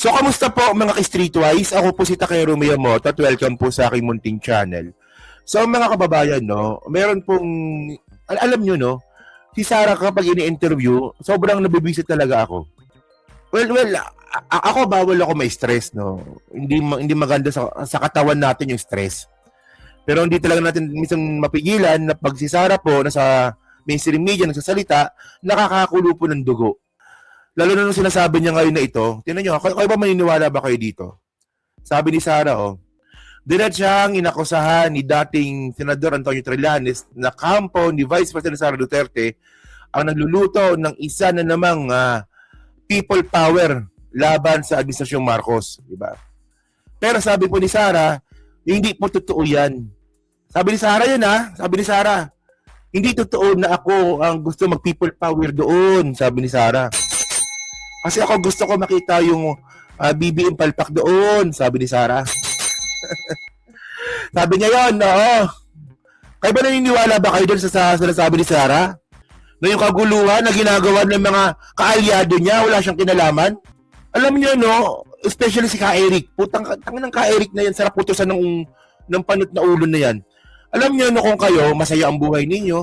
So, kamusta po mga ka-streetwise? Ako po si Takero Miyamoto at welcome po sa aking munting channel. So, mga kababayan, no, meron pong, alam nyo, no, si Sarah kapag ini-interview, sobrang nabibisit talaga ako. Well, ako bawal ako may stress, no. Hindi maganda sa katawan natin yung stress. Pero hindi talaga natin minsan mapigilan na pag si Sarah po nasa mainstream media nagsasalita, nakakakulo po ng dugo. Lalo na nung sinasabi niya ngayon na ito, tingnan nyo, kayo ba maniniwala ba kayo dito? Sabi ni Sarah, diretsang inakusahan ni dating Senador Antonio Trillanes na kampo ni Vice President Sara Duterte ang nagluluto ng isa na namang people power laban sa Administrasyong Marcos. Diba? Pero sabi po ni Sarah, hindi po totoo yan. Sabi ni Sarah yun sabi ni Sarah, hindi totoo na ako ang gusto mag-people power doon, sabi ni Sarah. Kasi ako gusto ko makita yung BBM palpak doon, sabi ni Sarah. Sabi niya yun, oo. Kayo ba naniniwala ba kayo doon sa sinasabi ni Sarah? Na yung kaguluhan na ginagawa ng mga kaalyado niya, wala siyang kinalaman? Alam niyo, no? Especially si Ka Eric. Putang ng Ka Eric na yan, sarap putusan ng panot na ulo na yan. Alam niyo, no, kung kayo, masaya ang buhay ninyo,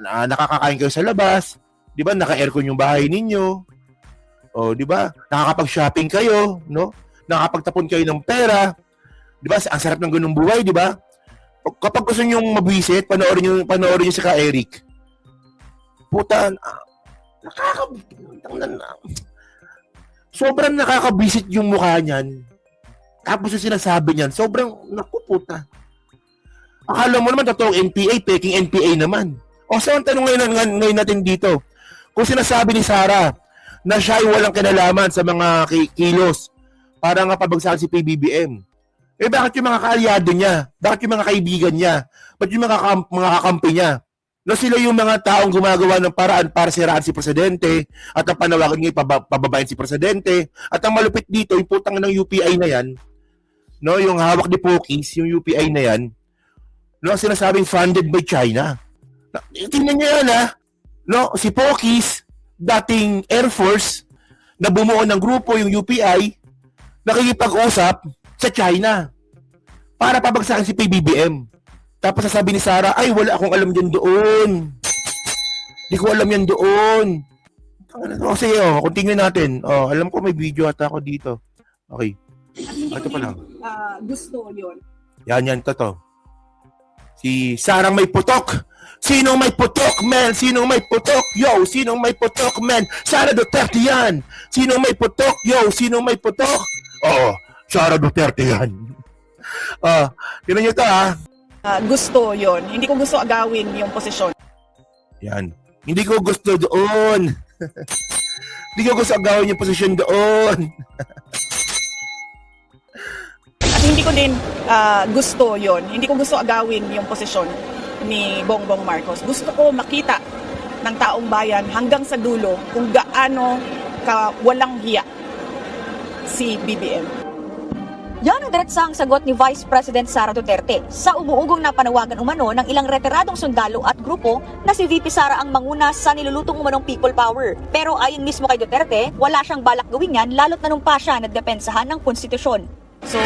nakakakain kayo sa labas, di ba, naka-aircon yung bahay ninyo, di ba? Nakakapag-shopping kayo, no? Nakakapagtapon kayo ng pera. Di ba? Ang sarap ng ganung buhay, di ba? Kapag gusto niyo mabwisit, panoorin niyo si Ka Eric. Puta, sobrang nakakabwisit yung mukha niyan. Tapos yung sinasabi niyan, sobrang naku puta. Akala mo naman totoong NPA, peking NPA naman. So ang tanong ngayon natin dito, kung sinasabi ni Sarah na siya ay walang kinalaman sa mga kilos para nga pabagsakan si PBBM. Bakit yung mga kaalyado niya? Bakit yung mga kaibigan niya? Bakit yung mga kakampi niya? No, sila yung mga taong gumagawa ng paraan para siraan si Presidente at ang panawagan niya pababain si Presidente. At ang malupit dito, yung putang ng UPI na yan, no, yung hawak ni Pokis, yung UPI na yan, no, sinasabing funded by China. Tingnan niyo yan, no, si Pokis, dating Air Force na bumuo ng grupo yung UPI nakikipag-usap sa China para pabagsakin si PBBM. Tapos sasabi ni Sarah, ay wala akong alam yan doon. Di ko alam yan doon. Sige, continue natin. Alam ko may video ata ako dito. Okay. Ito pa lang. Gusto yun. Yan, to. Si Sarang may putok. Sinong may putok, man? Sinong may putok? Yo, sinong may putok, man? Sara Duterte yan. Sinong may putok? Yo, sinong may putok? Oo, Sara Duterte yan. Tignan nyo ito, Gusto yun. Hindi ko gusto agawin yung posisyon. Yan. Hindi ko gusto doon. Hindi ko gusto agawin yung posisyon doon. At hindi ko din gusto yun. Hindi ko gusto agawin yung posisyon ni Bongbong Marcos. Gusto ko makita ng taong bayan hanggang sa dulo kung gaano walang hiya si BBM. Yan ang diretsang sagot ni Vice President Sara Duterte sa umuugong na panawagan umano ng ilang retiradong sundalo at grupo na si VP Sara ang manguna sa nilulutong umanong people power. Pero ayon mismo kay Duterte, wala siyang balak gawin yan lalo't nanumpa siya na depensahan ng konstitusyon. So,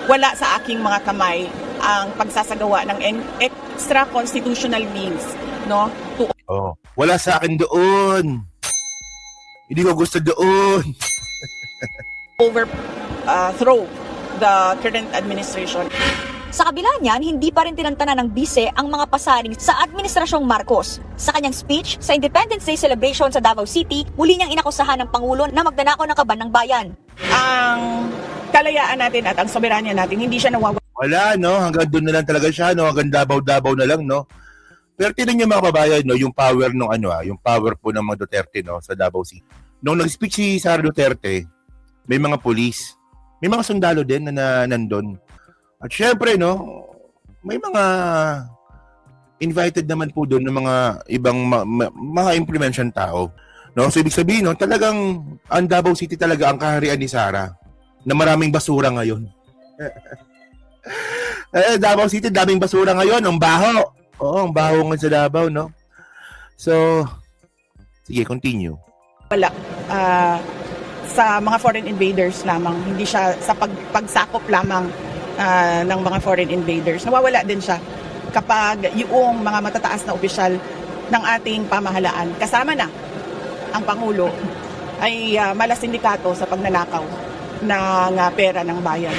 wala sa aking mga kamay ang pagsasagawa ng extra constitutional means, no? Wala sa akin doon. Hindi ko gusto doon. Overthrow the current administration. Sa kabila niyan, hindi pa rin tinantana ng bise ang mga pasaring sa Administrasyong Marcos. Sa kanyang speech sa Independence Day celebration sa Davao City, muli niyang inakusahan ng Pangulo na magnanakaw ng kaban ng bayan. Ang kalayaan natin at ang soberanya natin, hindi siya nawawala. Wala, no? Hanggang doon na lang talaga siya, no? Hanggang Davao-Davao na lang, no? Pero tinan niyo mga kababayan, no? Yung power ng yung power po ng mga Duterte, no? Sa Davao City. Nung nag-speech si Sara Duterte, may mga pulis, may mga sundalo din na nandun. At syempre, no? May mga invited naman po doon ng mga ibang mga implementation tao. No? So, ibig sabihin, no? Talagang ang Davao City talaga ang kaharian ni Sara na maraming basura ngayon. Davao City, daming basura ngayon. Ang baho. Oo, ang baho nga sa Davao, no? So, sige, continue. Wala sa mga foreign invaders lamang, hindi siya sa pagsakop lamang ng mga foreign invaders. Nawawala din siya kapag yung mga matataas na opisyal ng ating pamahalaan, kasama na ang Pangulo, ay malasindikato sa pagnanakaw ng pera ng bayan.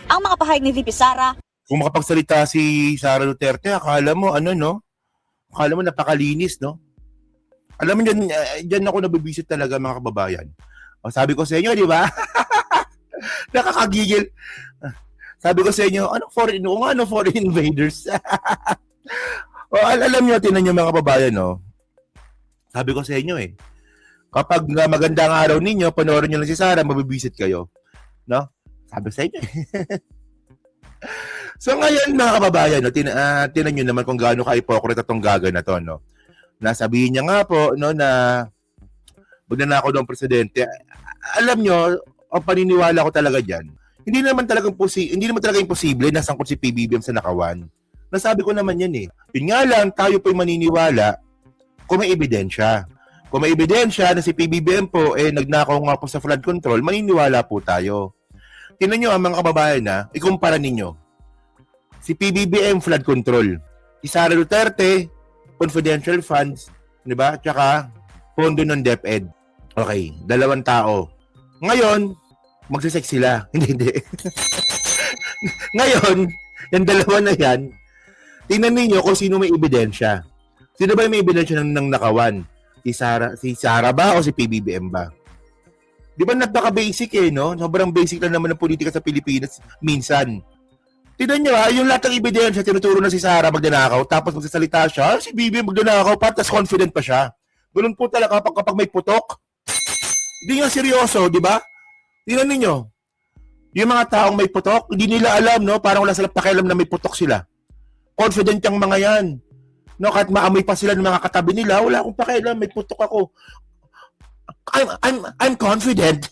Ang mga pahayag ni VP Sara, Kung makapagsalita si Sara Duterte, akala mo, no? Akala mo napakalinis, no? Alam mo, dyan ako nabibisit talaga, mga kababayan. O, sabi ko sa inyo, di ba? Nakakagigil. Sabi ko sa inyo, ano foreign invaders? O, alam nyo, tinan nyo, mga kababayan, no? Sabi ko sa inyo, kapag magandang araw ninyo, panoorin nyo lang si Sara, mabibisit kayo. No? Sabi sa inyo, So ngayon, mga kababayan, no, tinan nyo naman kung gaano ka-hypocrite itong gaga na to, no? Nasabihin niya nga po, no, na magnanakaw daw ang presidente. Alam nyo, ang paniniwala ko talaga dyan, hindi naman talaga imposible na sangkot si PBBM sa nakawan. Nasabi ko naman yan Yun nga lang, tayo po'y maniniwala kung may ebidensya. Kung may ebidensya na si PBBM po nagnakaw nga po sa flood control, maniniwala po tayo. Tingnan nyo ang mga kababayan ikumpara ninyo. Si PBBM flood control. Si Sara Duterte, confidential funds, di ba? Tsaka pondo ng DepEd. Okay, dalawang tao. Ngayon, magsisex sila. Hindi. Ngayon, yung dalawa na yan, tingnan ninyo kung sino may ebidensya. Sino ba yung may ebidensya ng nakawan? Si Sara ba o si PBBM ba? Di ba napaka-basic no? Sobrang basic lang naman ng politika sa Pilipinas minsan. Tignan nyo yung lahat ng ebidensya, tinuturo na si Sara magnanakaw, tapos magsasalita siya, si BBM magnanakaw pa, tapos confident pa siya. Ganun po talaga kapag may putok. Hindi nga seryoso, di ba? Tignan ninyo. Yung mga taong may putok, hindi nila alam, no? Parang wala silang pakialam na may putok sila. Confident yung mga yan. No, kahit maamoy pa sila ng mga katabi nila, wala akong pakialam, may putok ako. I'm confident.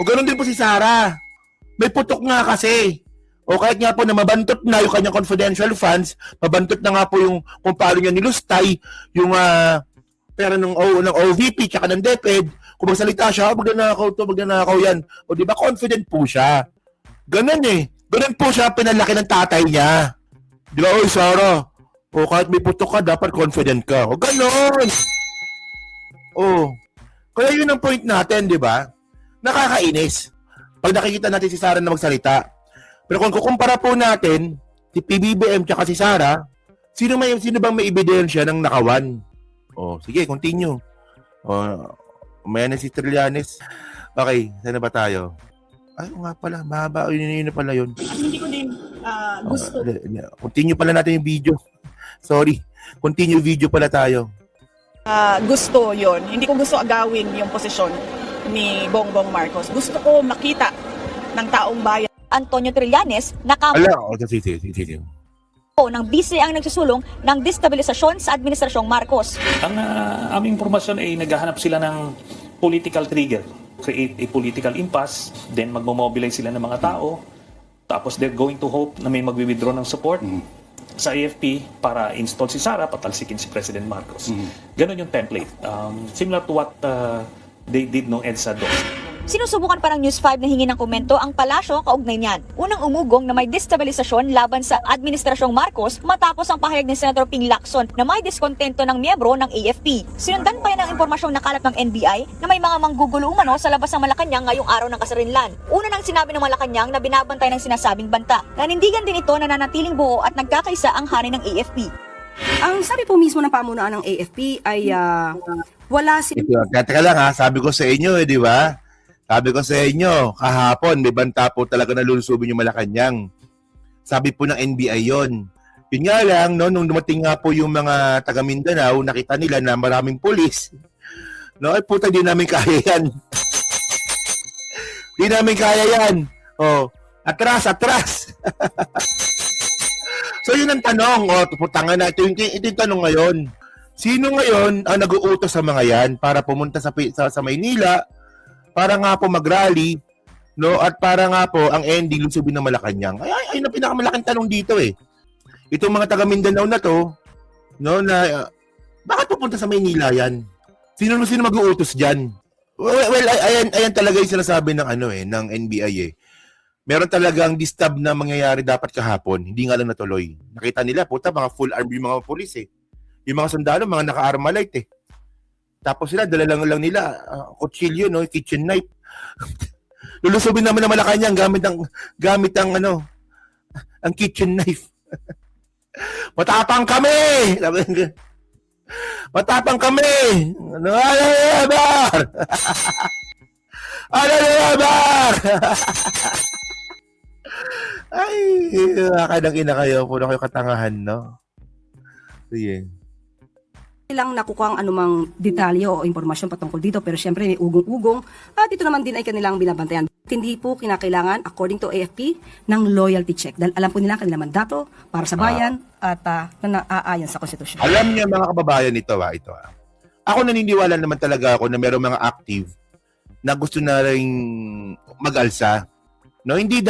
O ganun din po si Sara. May putok nga kasi. O kahit nga po na mabantot na yung kanyang confidential funds, mabantot na nga po yung kung paano niya nilustay yung pera ng OVP tsaka ng DepEd. Kung magsalita siya, magnanakaw yan. O di ba confident po siya. Ganun Ganun po siya pinalaki ng tatay niya. Di ba, oy Sara, o kahit may putok ka, dapat confident ka. O ganun. O. Kaya yun ang point natin, di ba? Nakakainis. Pag nakikita natin si Sara na magsalita. Pero kung kukumpara po natin, si PBBM tsaka si Sara, sino bang may ebidensya ng nakawan? O, sige, continue. O, may na si Trillanes. Okay, saan na ba tayo? Ay, nga pala, mahaba. Yun na pala yun. Hindi ko din gusto. Continue pala natin yung video. Sorry. Continue video pala tayo. Gusto yon. Hindi ko gusto agawin yung posisyon ni Bongbong Marcos. Gusto ko makita ng taong bayan. Antonio Trillanes, nakampo Sige. ng BC ang nagsusulong ng destabilisasyon sa Administrasyong Marcos. Ang aming impormasyon ay naghahanap sila ng political trigger, create a political impasse, then magmo-mobilize sila ng mga tao, tapos they're going to hope na may magwi-withdraw ng support sa AFP para install si Sara, patalsikin si President Marcos. Ganon yung template. Similar to what they did nung EDSA DOS. Sinusubukan pa ng News 5 na hingi ng komento ang palasyo kaugnay niyan. Unang umugong na may destabilisasyon laban sa Administrasyong Marcos matapos ang pahayag ni Senator Ping Lacson na may diskontento ng miyembro ng AFP. Sinundan pa yan ang impormasyong nakalat ng NBI na may mga manggugulo umano sa labas ng Malacanang ngayong araw ng kasarinlan. Una nang sinabi ng Malacanang na binabantay ng sinasabing banta. Nanindigan din ito na nanatiling buo at nagkakaisa ang hanay ng AFP. Ang sabi po mismo ng pamunuan ng AFP ay wala Teka lang sabi ko sa inyo di ba? Sabi ko sa inyo, kahapon, may banta po talaga na lulusubin yung Malacanang. Sabi po ng NBI yon. Yun nga lang, no, nung dumating nga po yung mga taga Mindanao, nakita nila na maraming pulis. No, ay puta, di namin kaya yan. Di namin kaya yan. Oh, atras. So yun ang tanong. Putangan na. Ito yung tanong ngayon. Sino ngayon ang nag-uutos sa mga yan para pumunta sa Maynila, para nga po mag-rally, no? At para nga po ang ending lusubin ng Malacanang. Ay na pinakamalaking tanong dito Itong mga taga Mindanao na to, no, na bakit pupunta sa Maynila yan? Sino mag-uutos diyan? Well, ayan talaga yung sinasabi ng ng NBI eh. Meron talagang distab na mangyayari dapat kahapon, hindi nga lang natuloy. Nakita nila, puta, mga full arm yung mga pulis eh. Yung mga sundalo, mga naka-armalite eh. Tapos sila, dala lang nila, kutsilyo, no, kitchen knife. Lulusubin naman ng Malacanang gamit ang ang kitchen knife. Matapang kami! Matapang kami! Ano bar? Ano bar? Ay, kadang ina kayo. Puro kayo katangahan, no? Sige. Nilang nakukuha ang anumang detalye o impormasyon patungkol dito, pero syempre may ugong-ugong at ito naman din ay kanilang binabantayan. Hindi po kinakailangan, according to AFP, ng loyalty check dahil alam po nila ang kanilang mandato para sa bayan at na naaayon sa konstitusyon. Alam niyo mga kababayan, ito. Ako naniniwala naman talaga ako na mayroong mga active na gusto na ring mag-alsa. No, hindi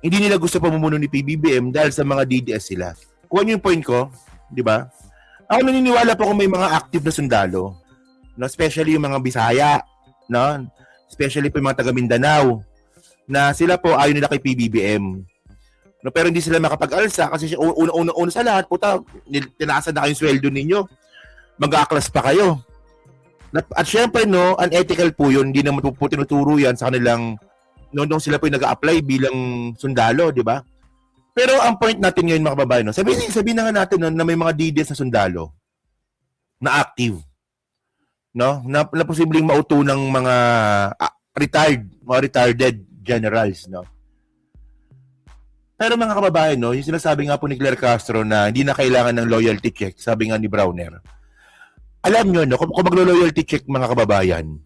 nila gusto pamumuno ni PBBM dahil sa mga DDS sila. Kuha niyo yung point ko, di ba? Ako naniniwala po kung may mga active na sundalo, no, especially yung mga Bisaya, no, especially po yung mga taga Mindanao, na sila po ayaw nila kay PBBM. No, pero hindi sila makapag-alsa kasi una sa lahat, puta, tinaasan na kayong sweldo ninyo. Mag-aaklas pa kayo. At syempre, no, unethical po yun. Hindi naman po tinuturo yan sa kanilang, nung sila po yung nag-a-apply bilang sundalo, di ba? Pero ang point natin ngayon, mga kababayan, no, sabihin na nga natin na may mga DDS na sundalo na active, no, na posibleng mauto ng mga retired generals, no. Pero mga kababayan, no, yung sinasabi nga po ni Claire Castro na hindi na kailangan ng loyalty check, sabi nga ni Browner. Alam nyo, no, kung maglo-loyalty check, mga kababayan,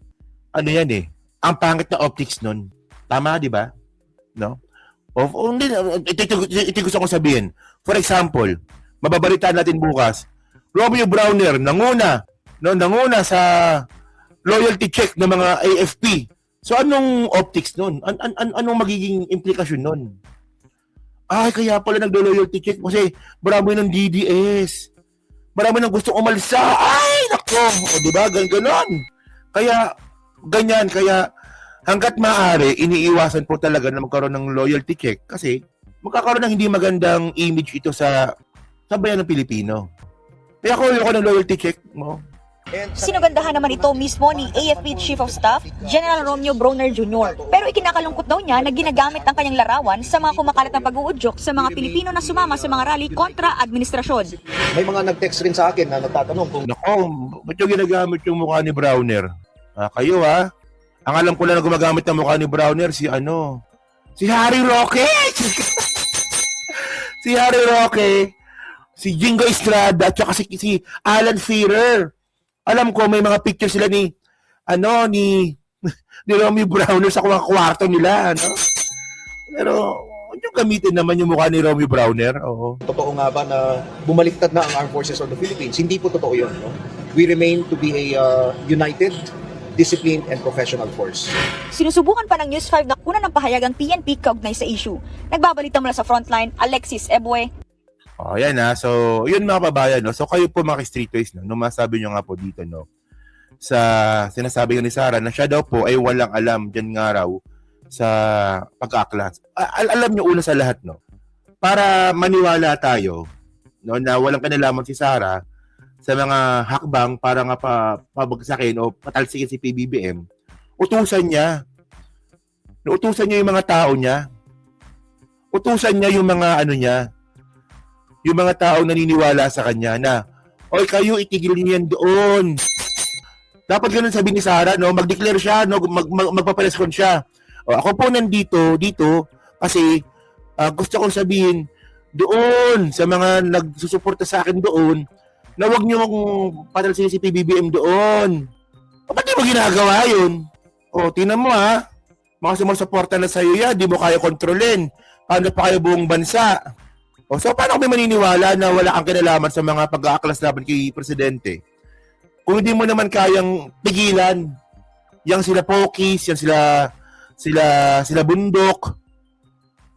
ano yan eh, ang pangit na optics nun. Tama, di ba? No? Ito gusto kong sabihin. For example, mababalitaan natin bukas, Romeo Browner nanguna sa loyalty check ng mga AFP. So anong optics nun? Anong magiging implikasyon nun? Ay, kaya pala naglo-loyalty check kasi marami ng DDS. Marami nang gustong umalsa. Ay, nako. O diba? Ganon. Kaya, ganyan. Kaya, hanggat maaari, iniiwasan po talaga na magkaroon ng loyalty check kasi magkakaroon ng hindi magandang image ito sa bayan ng Pilipino. Kaya kung ayoko ng loyalty check mo. Sinugandahan naman ito mismo ni AFP Chief of Staff, General Romeo Browner Jr. Pero ikinakalungkot daw niya na ginagamit ang kanyang larawan sa mga kumakalat ng pag-uudyok sa mga Pilipino na sumama sa mga rally kontra administrasyon. May mga nag-text rin sa akin na nagtatanong kung Nako, ba't yung ginagamit yung mukha ni Browner? Kayo ang alam ko lang na gumagamit ng mukha ni Browner, si Harry Roque! Si Harry Roque, si Jingo Estrada, at saka si Alan Shearer. Alam ko may mga picture sila ni Romeo Browner sa mga kwarto nila, no? Pero yung gamitin naman yung mukha ni Romeo Browner, oo. totoo nga ba na bumaliktad na ang Armed Forces of the Philippines. Hindi po totoo yun. No? We remain to be a united, disciplined, and professional force. Sinusubukan pa ng News 5 na kunan ng pahayag ang PNP kaugnay sa issue. Nagbabalita mula sa frontline, Alexis Ebue. Yan So, yun mga kababayan, no? So, kayo po mga streetways, no? Masabi nyo nga po dito, no? Sa sinasabi ni Sarah na siya daw po ay walang alam dyan nga raw sa pag-aaklas. Alam nyo una sa lahat, no? Para maniwala tayo, no, na walang kinalaman si Sarah sa mga hakbang para nga pabagsakin o patalsikin si PBBM, utusan niya. Utusan niya yung mga tao niya. Utusan niya yung mga yung mga taong naniniwala sa kanya na, oy, kayo itigil niyo yan doon. Dapat ganun sabi ni Sarah, no? Mag-declare siya, no? Magpaparespond siya. Ako po nandito kasi gusto kong sabihin doon sa mga nagsusuporta sa akin doon na wag niyo patalsikin si PBBM doon. Ba't di mo ginagawa yun? Tingnan mo mga sumusuporta na sa'yo yan, di mo kaya kontrolin. Paano pa kayo buong bansa? So paano kami maniniwala na wala kang kinalaman sa mga pag-aaklas laban kay Presidente? Kung hindi mo naman kayang pigilan, yang sila Pokis, yan sila Bundok,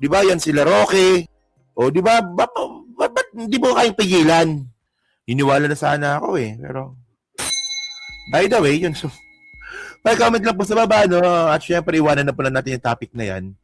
di ba? Yan sila Roque. Di ba? Ba't hindi mo kayang pigilan? Iniwala na sana ako pero by the way, yun. Pa-comment lang po sa baba, no? At syempre, iwanan na po lang natin yung topic na yan.